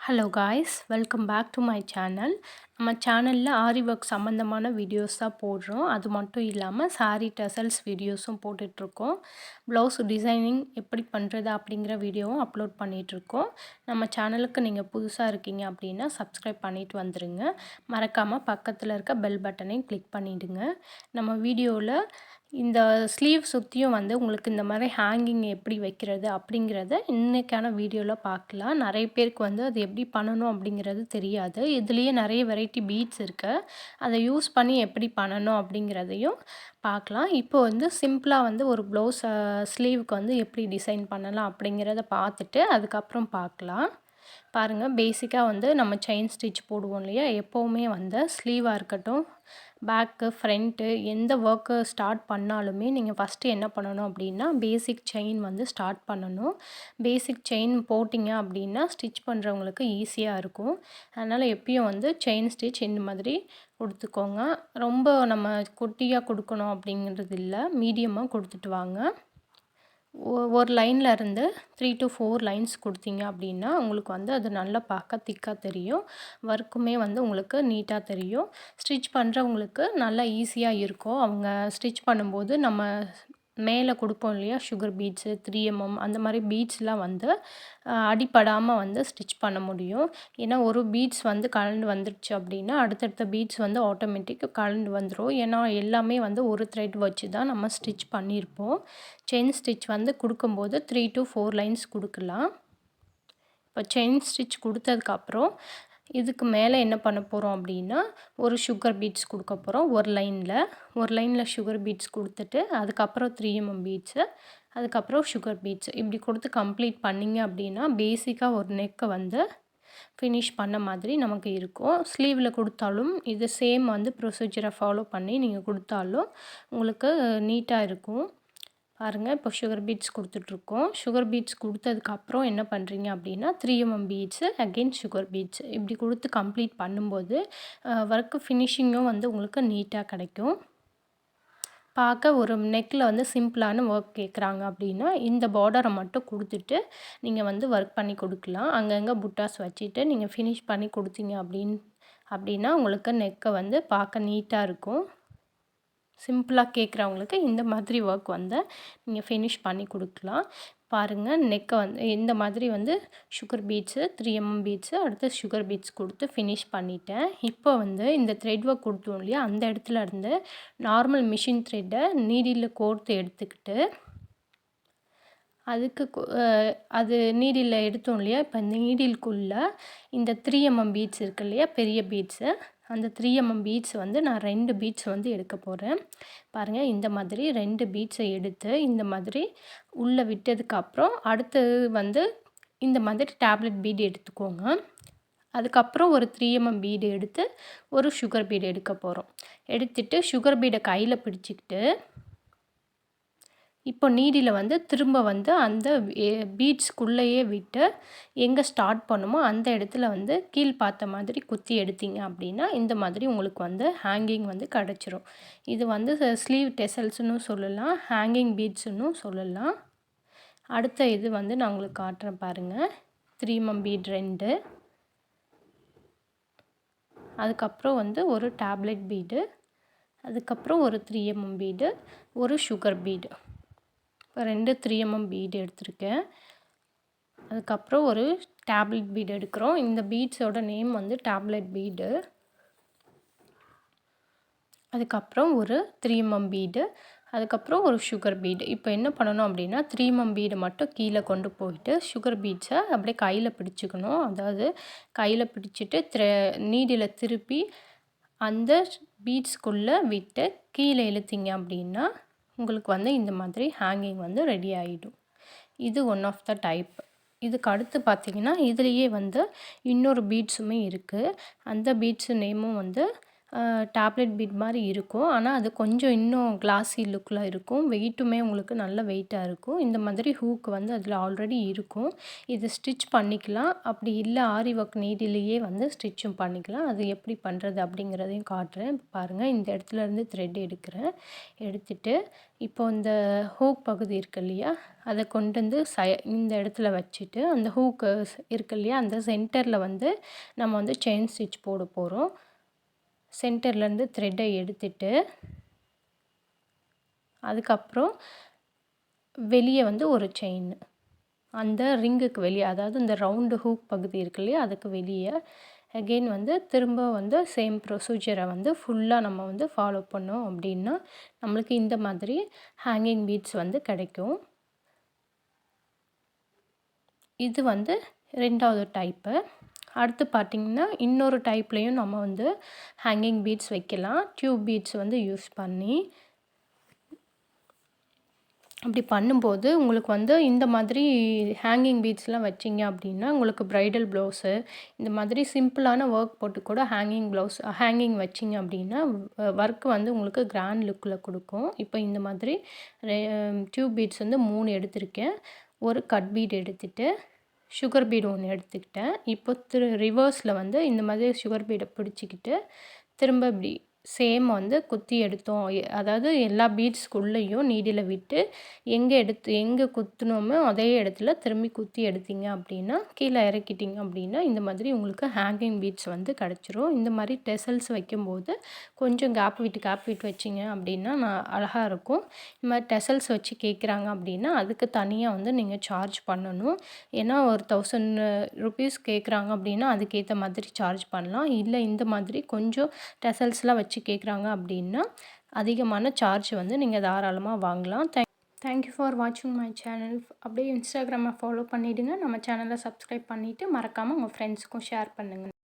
Hello guys, welcome back to my channel. நம்ம சேனலில் ஆரி work சம்மந்தமான வீடியோஸ் தான் போடுறோம். அது மட்டும் இல்லாமல் சாரீ டசல்ஸ் வீடியோஸும் போட்டுட்ருக்கோம். ப்ளவுஸ் டிசைனிங் எப்படி பண்ணுறது அப்படிங்கிற வீடியோவும் அப்லோட் பண்ணிகிட்ருக்கோம். நம்ம சேனலுக்கு நீங்கள் புதுசாக இருக்கீங்க அப்படின்னா சப்ஸ்கிரைப் பண்ணிவிட்டு வந்துடுங்க. மறக்காமல் பக்கத்தில் இருக்க பெல் பட்டனையும் கிளிக் பண்ணிவிடுங்க. நம்ம வீடியோவில் இந்த ஸ்லீவ் சுற்றியும் உங்களுக்கு இந்த மாதிரி ஹேங்கிங் எப்படி வைக்கிறது அப்படிங்கிறத இன்றைக்கான வீடியோவில் பார்க்கலாம். நிறைய பேருக்கு அது எப்படி பண்ணணும் அப்படிங்கிறது தெரியாது. இதுலேயே நிறைய வெரைட்டி பீட்ஸ் இருக்குது. அதை யூஸ் பண்ணி எப்படி பண்ணணும் அப்படிங்கிறதையும் பார்க்கலாம். இப்போ சிம்பிளாக ஒரு ப்ளவுஸ் ஸ்லீவுக்கு எப்படி டிசைன் பண்ணலாம் அப்படிங்கிறத பார்த்துட்டு அதுக்கப்புறம் பார்க்கலாம். பாருங்கள், பேசிக்காக நம்ம செயின் ஸ்டிச் போடுவோம் இல்லையா, எப்போவுமே ஸ்லீவாக இருக்கட்டும், பேக்கு, ஃப்ரண்ட்டு எந்த ஒர்க்கு ஸ்டார்ட் பண்ணாலுமே நீங்கள் ஃபஸ்ட்டு என்ன பண்ணணும் அப்படின்னா பேசிக் செயின் ஸ்டார்ட் பண்ணணும். பேசிக் செயின் போட்டிங்க அப்படின்னா ஸ்டிச் பண்ணுறவங்களுக்கு ஈஸியாக இருக்கும். அதனால் எப்பயும் செயின் ஸ்டிச் இந்த மாதிரி கொடுத்துக்கோங்க. ரொம்ப நம்ம குட்டியாக கொடுக்கணும் அப்படிங்கிறது இல்லை, மீடியமாக கொடுத்துட்டு வாங்க. ஒரு லைனில் இருந்து 3 to 4 லைன்ஸ் கொடுத்தீங்க அப்படின்னா உங்களுக்கு அது நல்லா பார்க்க திக்காக தெரியும். ஒர்க்குமே உங்களுக்கு நீட்டாக தெரியும். ஸ்டிச் பண்ணுறவங்களுக்கு நல்லா ஈஸியாக இருக்கும். அவங்க ஸ்டிச் பண்ணும்போது நம்ம மேலே கொடுப்போம் இல்லையா, சுகர் பீட்ஸு, 3mm அந்த மாதிரி பீட்ஸ்லாம் அடிப்படாமல் ஸ்டிச் பண்ண முடியும். ஏன்னா ஒரு பீட்ஸ் கலண்டு வந்துடுச்சு அப்படின்னா அடுத்தடுத்த பீட்ஸ் ஆட்டோமேட்டிக் கலண்டு வந்துடும். ஏன்னா எல்லாமே ஒரு த்ரெட் வச்சு தான் நம்ம ஸ்டிச் பண்ணியிருப்போம். செயின் ஸ்டிச் கொடுக்கும்போது 3 to 4 லைன்ஸ் கொடுக்கலாம். இப்போ செயின் ஸ்டிச் கொடுத்ததுக்கப்புறம் இதுக்கு மேலே என்ன பண்ண போகிறோம் அப்படின்னா ஒரு சுகர் பீட்ஸ் கொடுக்க போகிறோம். ஒரு லைனில் சுகர் பீட்ஸ் கொடுத்துட்டு அதுக்கப்புறம் 3mm பீட்ஸு, அதுக்கப்புறம் சுகர் பீட்ஸ் இப்படி கொடுத்து கம்ப்ளீட் பண்ணிங்க அப்படின்னா பேசிக்காக ஒரு நெக்கை ஃபினிஷ் பண்ண மாதிரி நமக்கு இருக்கும். ஸ்லீவில் கொடுத்தாலும் இது சேம் ப்ரொசீஜரை ஃபாலோ பண்ணி நீங்கள் கொடுத்தாலும் உங்களுக்கு நீட்டாக இருக்கும். பாருங்கள், இப்போ சுகர் பீட்ஸ் கொடுத்துட்ருக்கோம். சுகர் பீட்ஸ் கொடுத்ததுக்கப்புறம் என்ன பண்ணுறீங்க அப்படின்னா 3mm beads, again sugar beads இப்படி கொடுத்து கம்ப்ளீட் பண்ணும்போது ஒர்க்கு ஃபினிஷிங்கும் உங்களுக்கு நீட்டாக கிடைக்கும். பார்க்க ஒரு நெக்கில் சிம்பிளான ஒர்க் கேட்குறாங்க அப்படின்னா இந்த பார்டரை மட்டும் கொடுத்துட்டு நீங்கள் ஒர்க் பண்ணி கொடுக்கலாம். அங்கங்கே புட்டாஸ் வச்சுட்டு நீங்கள் ஃபினிஷ் பண்ணி கொடுத்தீங்க அப்படின்னா உங்களுக்கு நெக்கை பார்க்க நீட்டாக இருக்கும். சிம்பிளாக கேட்குறவங்களுக்கு இந்த மாதிரி ஒர்க் நீங்கள் ஃபினிஷ் பண்ணி கொடுக்கலாம். பாருங்கள், நெக்கை இந்த மாதிரி சுகர் பீட்ஸு, 3mm பீட்ஸு, அடுத்து சுகர் பீட்ஸ் கொடுத்து ஃபினிஷ் பண்ணிட்டேன். இப்போ இந்த த்ரெட் ஒர்க் கொடுத்தோம் இல்லையா, அந்த இடத்துல இருந்து நார்மல் மிஷின் த்ரெட்டை நீடில் கோர்த்து எடுத்துக்கிட்டு அது நீடில் எடுத்தோம் இல்லையா, இப்போ இந்த நீடிலுக்குள்ளே இந்த 3mm பீட்ஸ் இருக்கு இல்லையா, பெரிய பீட்ஸு, அந்த 3mm பீட்ஸ் நான் 2 பீட்ஸ் எடுக்க போகிறேன். பாருங்கள், இந்த மாதிரி 2 பீட்ஸை எடுத்து இந்த மாதிரி உள்ளே விட்டதுக்கப்புறம் அடுத்தது இந்த மாதிரி டேப்லெட் பீடு எடுத்துக்கோங்க. அதுக்கப்புறம் ஒரு 3mm பீடு எடுத்து ஒரு சுகர் பீடு எடுக்க போகிறோம். எடுத்துட்டு சுகர் பீடை கையில் பிடிச்சிக்கிட்டு இப்போ நீடில் திரும்ப அந்த பீட்ஸ்குள்ளேயே விட்டு எங்கே ஸ்டார்ட் பண்ணுமோ அந்த இடத்துல கீழ் பார்த்த மாதிரி குத்தி எடுத்தீங்க அப்படின்னா இந்த மாதிரி உங்களுக்கு ஹேங்கிங் கிடச்சிரும். இது ஸ்லீவ் டெசல்ஸ்னு சொல்லலாம், ஹேங்கிங் பீட்ஸ்னு சொல்லலாம். அடுத்த இது நான் உங்களுக்கு காட்டுறேன் பாருங்கள். 3mm பீட் 2, அதுக்கப்புறம் ஒரு டேப்லெட் பீடு, அதுக்கப்புறம் ஒரு 3mm பீடு, ஒரு சுகர் பீடு. இப்போ 2 3mm பீடு எடுத்திருக்கேன். அதுக்கப்புறம் ஒரு டேப்லெட் பீடு எடுக்கிறோம். இந்த பீட்ஸோட நேம் டேப்லெட் பீடு. அதுக்கப்புறம் ஒரு 3mm பீடு, அதுக்கப்புறம் ஒரு சுகர் பீடு. இப்போ என்ன பண்ணணும் அப்படின்னா 3mm பீடு மட்டும் கீழே கொண்டு போயிட்டு சுகர் பீட்ஸை அப்படியே கையில் பிடிச்சிக்கணும். அதாவது கையில் பிடிச்சிட்டு நீடில் திருப்பி அந்த பீட்ஸ்குள்ளே விட்டு கீழே இழுத்தீங்க அப்படின்னா உங்களுக்கு இந்த மாதிரி ஹேங்கிங் ரெடி ஆகிடும். இது ஒன் ஆஃப் த டைப். இதுக்கு அடுத்து பார்த்திங்கன்னா இதுலேயே இன்னொரு பீட்ஸுமே இருக்குது. அந்த பீட்ஸு நேமும் டேப்லெட் பீட் மாதிரி இருக்கும். ஆனால் அது கொஞ்சம் இன்னும் கிளாஸி லுக்கில் இருக்கும். வெயிட்டுமே உங்களுக்கு நல்ல வெயிட்டாக இருக்கும். இந்த மாதிரி ஹூக் வந்து அதில் ஆல்ரெடி இருக்கும். இது ஸ்டிச் பண்ணிக்கலாம். அப்படி இல்லை ஆரி ஒர்க் நீடிலேயே வந்து ஸ்டிச்சும் பண்ணிக்கலாம். அது எப்படி பண்ணுறது அப்படிங்கிறதையும் காட்டுறேன். பாருங்கள், இந்த இடத்துலேருந்து த்ரெட் எடுக்கிறேன். எடுத்துட்டு இப்போ இந்த ஹூக் பகுதி இருக்கு இல்லையா, அதை கொண்டு வந்து இந்த இடத்துல வச்சுட்டு அந்த ஹூக்கு இருக்கு இல்லையா, அந்த சென்டரில் வந்து நம்ம வந்து செயின் ஸ்டிச் போட போகிறோம். சென்டர்லேருந்து த்ரெட்டை எடுத்துட்டு அதுக்கப்புறம் வெளியே வந்து ஒரு செயின் அந்த ரிங்குக்கு வெளியே, அதாவது இந்த ரவுண்டு ஹூக் பகுதி இருக்கு இல்லையா, அதுக்கு வெளியே அகெயின் வந்து திரும்ப வந்து சேம் ப்ரொசீஜரை வந்து ஃபுல்லாக நம்ம வந்து ஃபாலோ பண்ணோம் அப்படின்னா நம்மளுக்கு இந்த மாதிரி ஹேங்கிங் பீட்ஸ் வந்து கிடைக்கும். இது வந்து 2வது டைப்பு. அடுத்து பார்த்திங்கன்னா இன்னொரு டைப்லேயும் நம்ம வந்து ஹேங்கிங் பீட்ஸ் வைக்கலாம். டியூப் பீட்ஸ் வந்து யூஸ் பண்ணி. அப்படி பண்ணும்போது உங்களுக்கு வந்து இந்த மாதிரி ஹேங்கிங் பீட்ஸ்லாம் வச்சிங்க அப்படின்னா உங்களுக்கு ப்ரைடல் ப்ளவுஸு இந்த மாதிரி சிம்பிளான ஒர்க் போட்டு கூட ஹேங்கிங் வச்சிங்க அப்படின்னா ஒர்க் வந்து உங்களுக்கு கிராண்ட் லுக்கில் கொடுக்கும். இப்போ இந்த மாதிரி டியூப் பீட்ஸ் வந்து 3 எடுத்திருக்கேன். ஒரு கட் பீட் எடுத்துகிட்டு சுகர் பீடு ஒன்று எடுத்துக்கிட்டேன். இப்போ ரிவர்ஸில் வந்து இந்த மாதிரி சுகர் பீடை பிடிச்சிக்கிட்டு திரும்ப இப்படி சேம் வந்து குத்தி எடுத்தோம். அதாவது எல்லா பீட்ஸ்குள்ளேயும் நீடில் விட்டு எங்கே குத்துனோமோ அதே இடத்துல திரும்பி குத்தி எடுத்தீங்க அப்படின்னா கீழே இறக்கிட்டிங்க அப்படின்னா இந்த மாதிரி உங்களுக்கு ஹேங்கிங் பீட்ஸ் வந்து கிடச்சிரும். இந்த மாதிரி டெசல்ஸ் வைக்கும்போது கொஞ்சம் கேப் விட்டு வச்சிங்க அப்படின்னா அழகாக இருக்கும். இந்த மாதிரி டெசல்ஸ் வச்சு கேட்குறாங்க அப்படின்னா அதுக்கு தனியாக வந்து நீங்கள் சார்ஜ் பண்ணணும். ஏன்னா ஒரு 1000 ருபீஸ் கேட்குறாங்க அப்படின்னா அதுக்கேற்ற மாதிரி சார்ஜ் பண்ணலாம். இல்லை இந்த மாதிரி கொஞ்சம் டெசல்ஸ்லாம் வச்சு கேட்குறாங்க அப்படின்னா அதிகமான சார்ஜ் வந்து நீங்கள் தாராளமாக வாங்கலாம். தேங்க்யூ ஃபார் வாட்சிங் மை சேனல். அப்படியே இன்ஸ்டாகிராமை ஃபாலோ பண்ணிவிடுங்க. நம்ம சேனலை சப்ஸ்கிரைப் பண்ணிவிட்டு மறக்காமல் உங்கள் ஃப்ரெண்ட்ஸுக்கும் ஷேர் பண்ணுங்கள்.